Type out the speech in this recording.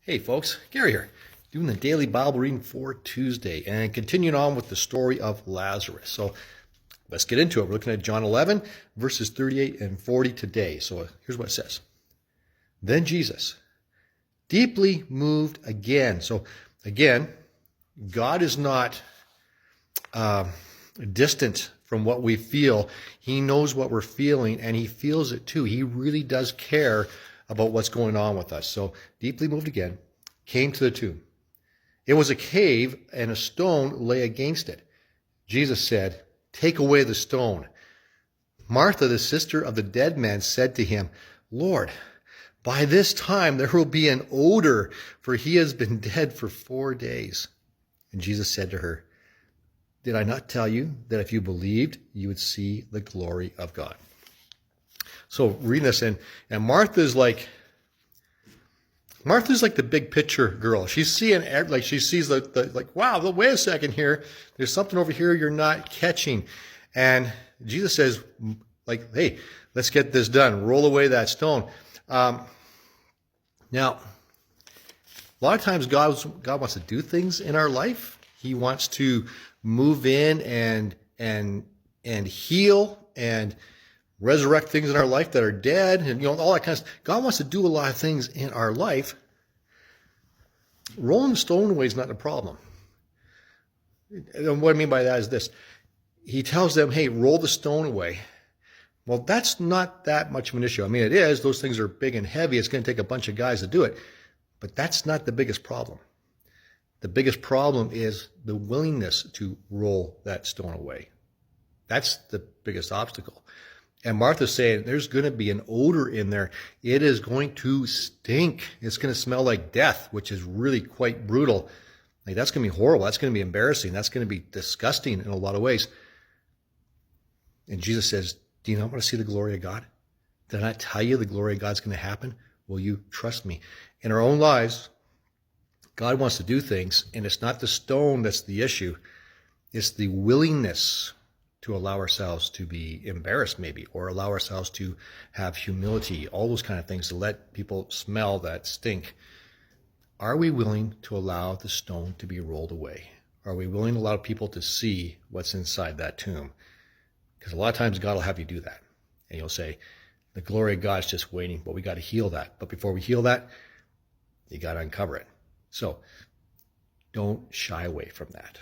Hey folks, Gary here, doing the daily Bible reading for Tuesday and continuing on with the story of Lazarus. So let's get into it. We're looking at John 11, verses 38 and 40 today. So here's what it says. Then Jesus, deeply moved again. So again, God is not distant from what we feel. He knows what we're feeling and he feels it too. He really does care about what's going on with us. So deeply moved again, came to the tomb. It was a cave and a stone lay against it. Jesus said, "Take away the stone." Martha, the sister of the dead man, said to him, "Lord, by this time there will be an odor, for he has been dead for 4 days." And Jesus said to her, "Did I not tell you that if you believed, you would see the glory of God?" So reading this, and Martha's like the big picture girl. She's seeing, like, she sees like, wow, wait a second here. There's something over here you're not catching. And Jesus says, like, hey, let's get this done. Roll away that stone. Now, a lot of times God wants to do things in our life. He wants to move in and heal and resurrect things in our life that are dead, and all that kind of stuff. God wants to do a lot of things in our life. Rolling the stone away is not a problem. And what I mean by that is this. He tells them, hey, roll the stone away. Well, that's not that much of an issue. I mean, it is. Those things are big and heavy. It's going to take a bunch of guys to do it. But that's not the biggest problem. The biggest problem is the willingness to roll that stone away. That's the biggest obstacle. And Martha's saying, there's going to be an odor in there. It is going to stink. It's going to smell like death, which is really quite brutal. Like, that's going to be horrible. That's going to be embarrassing. That's going to be disgusting in a lot of ways. And Jesus says, do you not want to see the glory of God? Did I not tell you the glory of God's going to happen? Will you trust me? In our own lives, God wants to do things, and it's not the stone that's the issue. It's the willingness to allow ourselves to be embarrassed maybe, or allow ourselves to have humility, all those kind of things, to let people smell that stink. Are we willing to allow the stone to be rolled away? Are we willing to allow people to see what's inside that tomb? Because a lot of times God will have you do that. And you'll say, the glory of God is just waiting, but we got to heal that. But before we heal that, you got to uncover it. So don't shy away from that.